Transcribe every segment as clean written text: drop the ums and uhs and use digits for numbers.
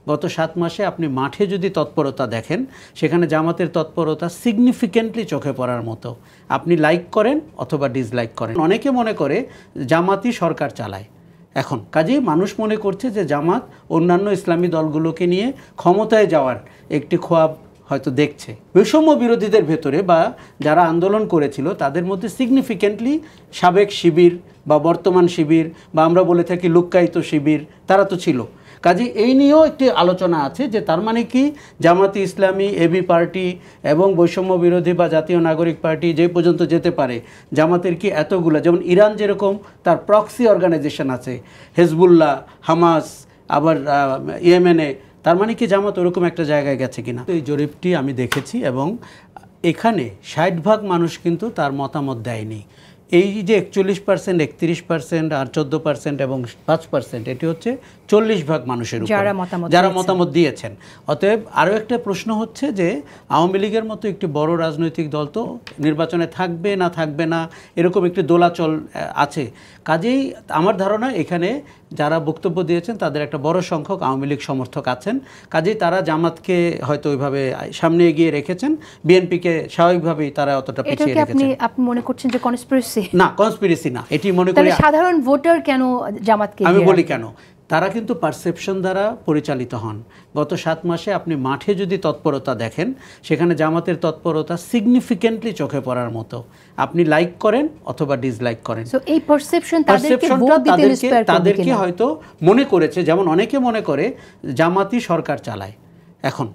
গত 7 মাসে আপনি মাঠে যদি তৎপরতা দেখেন, সেখানে জামাতের তৎপরতা সিগনিফিক্যান্টলি চোখে পড়ার মতো। আপনি লাইক করেন অথবা ডিসলাইক করেন। অনেকে মনে করে জামাতই সরকার চালায় এখন। কাজেই মানুষ মনে করছে যে জামাত অন্যান্য ইসলামী দলগুলোকে নিয়ে ক্ষমতায় যাওয়ার একটি খোয়াব হয়তো দেখছে। বৈষম্য বিরোধীদের ভেতরে বা যারা আন্দোলন করেছিল তাদের মধ্যে সিগনিফিক্যান্টলি সাবেক শিবির বা বর্তমান শিবির বা আমরা বলে থাকি লুক্কায়িত শিবির, তারা তো ছিল। কাজে এই নিয়েও একটি আলোচনা আছে যে তার মানে কি জামাতি ইসলামী, এবি পার্টি এবং বৈষম্য বিরোধী বা জাতীয় নাগরিক পার্টি যে পর্যন্ত যেতে পারে, জামাতের কি এতগুলো, যেমন ইরান যেরকম তার প্রক্সি অর্গানাইজেশন আছে, হেজবুল্লাহ, হামাস, আবার ইয়েমেনে, তার মানে কি জামাত ওরকম একটা জায়গায় গেছে কিনা। এই জরিপটি আমি দেখেছি এবং এখানে 60% মানুষ কিন্তু তার মতামত দেয়নি। এই যে 41%, 31% আর 14% এবং 5%, এটি হচ্ছে 40% মানুষের উপর যারা মতামত দিয়েছেন। অতএব আরও একটা প্রশ্ন হচ্ছে যে আওয়ামী লীগের মতো একটি বড় রাজনৈতিক দল তো নির্বাচনে থাকবে না থাকবে না এরকম একটি দোলাচল আছে। কাজেই আমার ধারণা এখানে যারা বক্তব্য দিয়েছেন তাদের একটা বড় সংখ্যক আওয়ামী লীগ সমর্থক আছেন। কাজেই তারা জামাতকে হয়তো ওইভাবে সামনে এগিয়ে রেখেছেন, বিএনপিকে স্বাভাবিকভাবেই তারা অতটা পিছিয়ে রেখেছেন। আপনি মনে করছেন যে কনস্পিরেসি? না, কনস্পিরেসি না, এটি মনে করি সাধারণ ভোটার কেন জামাতকে, আমি বলি কেন, তারা কিন্তু পারসেপশন দ্বারা পরিচালিত হন। গত 7 মাসে আপনি মাঠে যদি তৎপরতা দেখেন, সেখানে জামাতের তৎপরতা সিগনিফিক্যান্টলি চোখে পড়ার মতো। আপনি লাইক করেন অথবা ডিসলাইক করেন। এই তাদেরকে হয়তো মনে করেছে, যেমন অনেকে মনে করে জামাতই সরকার চালায় এখন।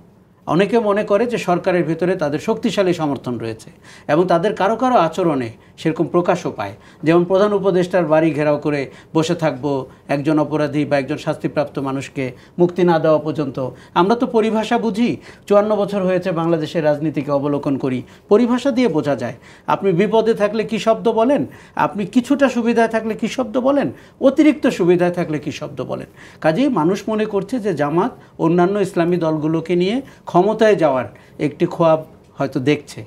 অনেকে মনে করে যে সরকারের ভিতরে তাদের শক্তিশালী সমর্থন রয়েছে এবং তাদের কারো কারো আচরণে সেরকম প্রকাশও পায়। যেমন প্রধান উপদেষ্টার বাড়ি ঘেরাও করে বসে থাকবো একজন অপরাধী বা একজন শাস্তিপ্রাপ্ত মানুষকে মুক্তি না দেওয়া পর্যন্ত। আমরা তো পরিভাষা বুঝি, 54 বছর হয়েছে বাংলাদেশের রাজনীতিকে অবলোকন করি, পরিভাষা দিয়ে বোঝা যায়। আপনি বিপদে থাকলে কি শব্দ বলেন, আপনি কিছুটা সুবিধায় থাকলে কি শব্দ বলেন, অতিরিক্ত সুবিধায় থাকলে কি শব্দ বলেন। কাজেই মানুষ মনে করছে যে জামাত অন্যান্য ইসলামী দলগুলোকে নিয়ে ক্ষমতায় যাওয়ার একটি খোয়াব হয়তো দেখছে।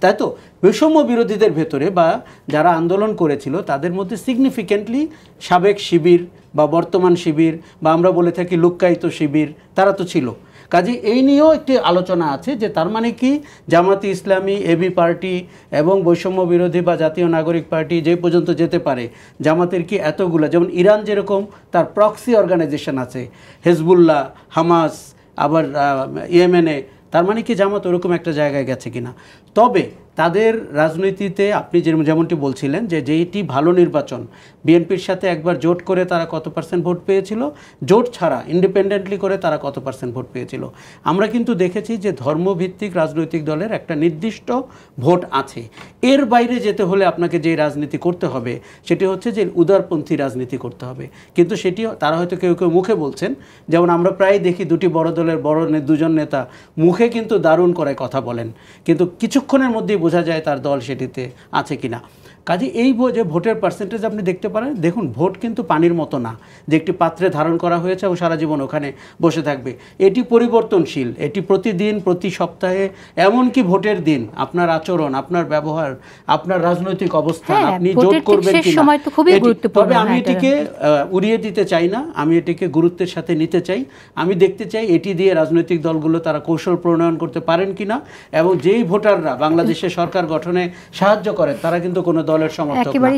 তাই তো বৈষম্য বিরোধীদের ভেতরে বা যারা আন্দোলন করেছিল তাদের মধ্যে সিগনিফিক্যান্টলি সাবেক শিবির বা বর্তমান শিবির বা আমরা বলে থাকি লুক্কায়িত শিবির, তারা তো ছিল। কাজে এই নিয়েও একটি আলোচনা আছে যে তার মানে কি জামাতি ইসলামী, এবি পার্টি এবং বৈষম্য বিরোধী বা জাতীয় নাগরিক পার্টি যে পর্যন্ত যেতে পারে, জামাতের কি এতগুলো, যেমন ইরান যেরকম তার প্রক্সি অর্গানাইজেশন আছে, হেজবুল্লাহ, হামাস, আবার ইয়েমেনে, তার মানে কি জামাত ওরকম একটা জায়গায় গেছে কিনা। তবে তাদের রাজনীতিতে আপনি যেমনটি বলছিলেন যে যেইটি ভালো নির্বাচন, বিএনপির সাথে একবার জোট করে তারা কত % ভোট পেয়েছিল, জোট ছাড়া ইন্ডিপেন্ডেন্টলি করে তারা কত % ভোট পেয়েছিল। আমরা কিন্তু দেখেছি যে ধর্মভিত্তিক রাজনৈতিক দলের একটা নির্দিষ্ট ভোট আছে। এর বাইরে যেতে হলে আপনাকে যে রাজনীতি করতে হবে সেটি হচ্ছে যে উদারপন্থী রাজনীতি করতে হবে। কিন্তু সেটি তারা হয়তো কেউ কেউ মুখে বলছেন, যেমন আমরা প্রায় দেখি দুটি বড় দলের দুজন নেতা মুখে কিন্তু দারুণ করে কথা বলেন, কিন্তু কিছুক্ষণের মধ্যেই বোঝা যায় তার দল সেটিতে আছে কিনা। কাজে এই যে ভোটের পার্সেন্টেজ আপনি দেখতে পারেন, দেখুন ভোট কিন্তু পানির মতো না যে একটি পাত্রে ধারণ করা হয়েছে এবং সারা জীবন ওখানে বসে থাকবে। এটি পরিবর্তনশীল, এটি প্রতিদিন, প্রতি সপ্তাহে, এমনকি ভোটের দিন আপনার আচরণ, আপনার ব্যবহার, আপনার রাজনৈতিক অবস্থান, আপনি জোট করবেন কিনা। তবে আমি এটিকে উড়িয়ে দিতে চাই না, আমি এটিকে গুরুত্বের সাথে নিতে চাই। আমি দেখতে চাই এটি দিয়ে রাজনৈতিক দলগুলো তারা কৌশল প্রণয়ন করতে পারেন কিনা, এবং যেই ভোটাররা বাংলাদেশের সরকার গঠনে সাহায্য করেন তারা কিন্তু কোনো দলের সমর্থক না।